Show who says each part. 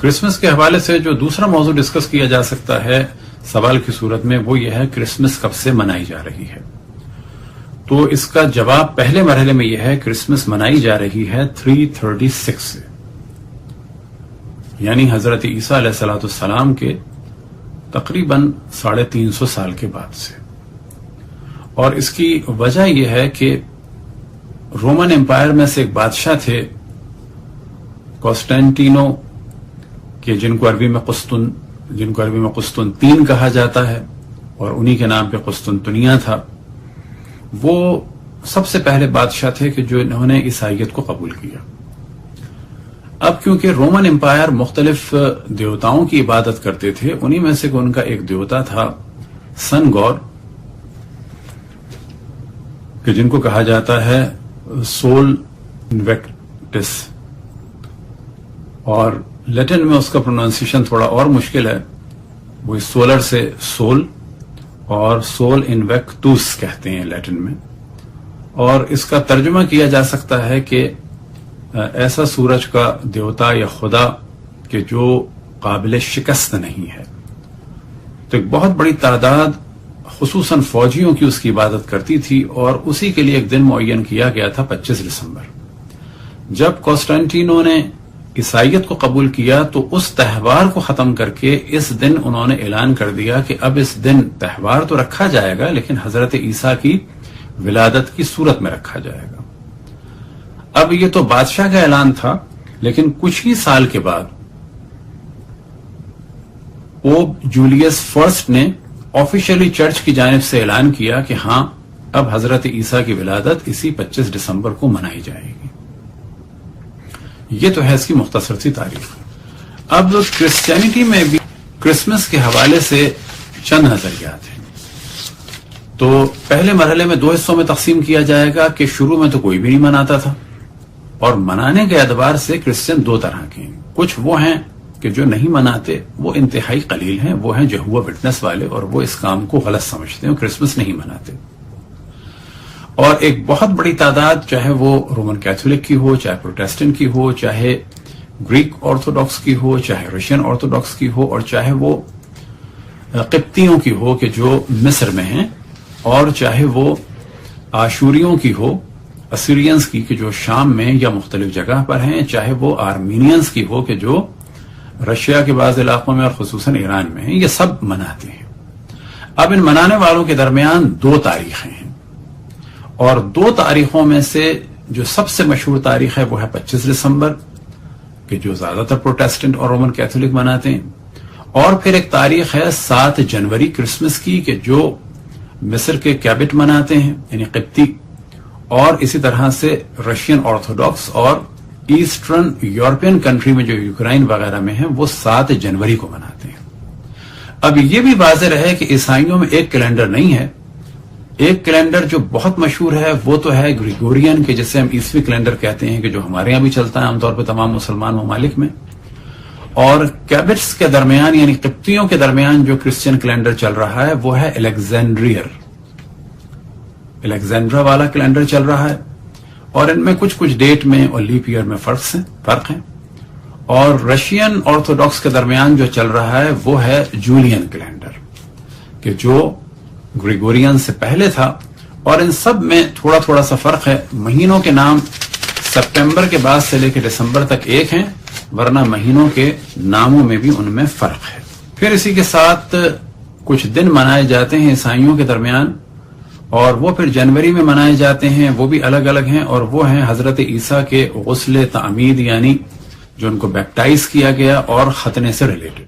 Speaker 1: Christmas کے حوالے سے جو دوسرا موضوع ڈسکس کیا جا سکتا ہے سوال کی صورت میں وہ یہ ہے کرسمس کب سے منائی جا رہی ہے. تو اس کا جواب پہلے مرحلے میں یہ ہے کرسمس منائی جا رہی ہے 336 سے، یعنی حضرت عیسیٰ علیہ الصلوۃ والسلام کے تقریباً 350 سال کے بعد سے. اور اس کی وجہ یہ ہے کہ رومن امپائر میں سے ایک بادشاہ تھے کانسٹینٹینو کہ جن کو عربی میں قسطنطین کہا جاتا ہے اور انہی کے نام پہ قسطنطنیہ تھا. وہ سب سے پہلے بادشاہ تھے کہ جو انہوں نے عیسائیت کو قبول کیا. اب کیونکہ رومن امپائر مختلف دیوتاؤں کی عبادت کرتے تھے، انہی میں سے ان کا ایک دیوتا تھا سن گور کہ جن کو کہا جاتا ہے سول انویکٹس، اور لیٹن میں اس کا پروننسیشن تھوڑا اور مشکل ہے، وہ سولر سے سول اور سول انویکٹوس کہتے ہیں لیٹن میں. اور اس کا ترجمہ کیا جا سکتا ہے کہ ایسا سورج کا دیوتا یا خدا کہ جو قابل شکست نہیں ہے. تو ایک بہت بڑی تعداد خصوصاً فوجیوں کی اس کی عبادت کرتی تھی، اور اسی کے لیے ایک دن معین کیا گیا تھا 25 دسمبر. جب کانسٹینٹینو نے عیسائیت کو قبول کیا تو اس تہوار کو ختم کر کے اس دن انہوں نے اعلان کر دیا کہ اب اس دن تہوار تو رکھا جائے گا لیکن حضرت عیسیٰ کی ولادت کی صورت میں رکھا جائے گا. اب یہ تو بادشاہ کا اعلان تھا، لیکن کچھ ہی سال کے بعد پوپ جولیس فرسٹ نے آفیشیلی چرچ کی جانب سے اعلان کیا کہ ہاں اب حضرت عیسیٰ کی ولادت اسی 25 دسمبر کو منائی جائے گی. یہ تو ہے اس کی مختصر سی تاریخ. اب کرسچینٹی میں بھی کرسمس کے حوالے سے چند نظریات ہیں. تو پہلے مرحلے میں 2 حصوں میں تقسیم کیا جائے گا کہ شروع میں تو کوئی بھی نہیں مناتا تھا، اور منانے کے اعتبار سے کرسچن 2 طرح کے ہیں. کچھ وہ ہیں کہ جو نہیں مناتے، وہ انتہائی قلیل ہیں، وہ ہیں جہوہ وٹنس والے، اور وہ اس کام کو غلط سمجھتے ہیں، کرسمس نہیں مناتے. اور ایک بہت بڑی تعداد، چاہے وہ رومن کیتھولک کی ہو، چاہے پروٹیسٹنٹ کی ہو، چاہے گریک آرتھوڈاکس کی ہو، چاہے رشین آرتھوڈاکس کی ہو، اور چاہے وہ قبطیوں کی ہو کہ جو مصر میں ہیں، اور چاہے وہ آشوریوں کی ہو، اسیرینز کی کہ جو شام میں یا مختلف جگہ پر ہیں، چاہے وہ آرمینینز کی ہو کہ جو رشیا کے بعض علاقوں میں اور خصوصاً ایران میں ہیں، یہ سب مناتے ہیں. اب ان منانے والوں کے درمیان 2 تاریخیں ہیں، اور 2 تاریخوں میں سے جو سب سے مشہور تاریخ ہے وہ ہے 25 دسمبر کہ جو زیادہ تر پروٹیسٹنٹ اور رومن کیتھولک مناتے ہیں. اور پھر ایک تاریخ ہے 7 جنوری کرسمس کی کہ جو مصر کے کیبٹ مناتے ہیں یعنی قبطی، اور اسی طرح سے رشین آرتھوڈاکس اور ایسٹرن یورپین کنٹری میں جو یوکرائن وغیرہ میں ہیں وہ 7 جنوری کو مناتے ہیں. اب یہ بھی واضح رہے کہ عیسائیوں میں ایک کیلنڈر نہیں ہے. ایک کیلنڈر جو بہت مشہور ہے وہ تو ہے گریگورین کہ جسے ہم عیسوی کیلنڈر کہتے ہیں کہ جو ہمارے یہاں بھی چلتا ہے عام طور پہ تمام مسلمان ممالک میں. اور کیبٹس کے درمیان یعنی قبطیوں کے درمیان جو کرسچین کیلنڈر چل رہا ہے وہ ہے الیگزینڈرا والا کیلنڈر چل رہا ہے. اور ان میں کچھ ڈیٹ میں اور لیپ ایئر میں فرق ہیں. اور رشین آرتھوڈاکس کے درمیان جو چل رہا ہے وہ ہے جولین کیلنڈر کہ جو گریگورین سے پہلے تھا. اور ان سب میں تھوڑا سا فرق ہے. مہینوں کے نام سپٹمبر کے بعد سے لے کے دسمبر تک ایک ہیں، ورنہ مہینوں کے ناموں میں بھی ان میں فرق ہے. پھر اسی کے ساتھ کچھ دن منائے جاتے ہیں عیسائیوں کے درمیان، اور وہ پھر جنوری میں منائے جاتے ہیں، وہ بھی الگ الگ ہیں. اور وہ ہیں حضرت عیسیٰ کے غسل تعمید یعنی جو ان کو بیپٹائز کیا گیا، اور ختنے سے ریلیٹڈ.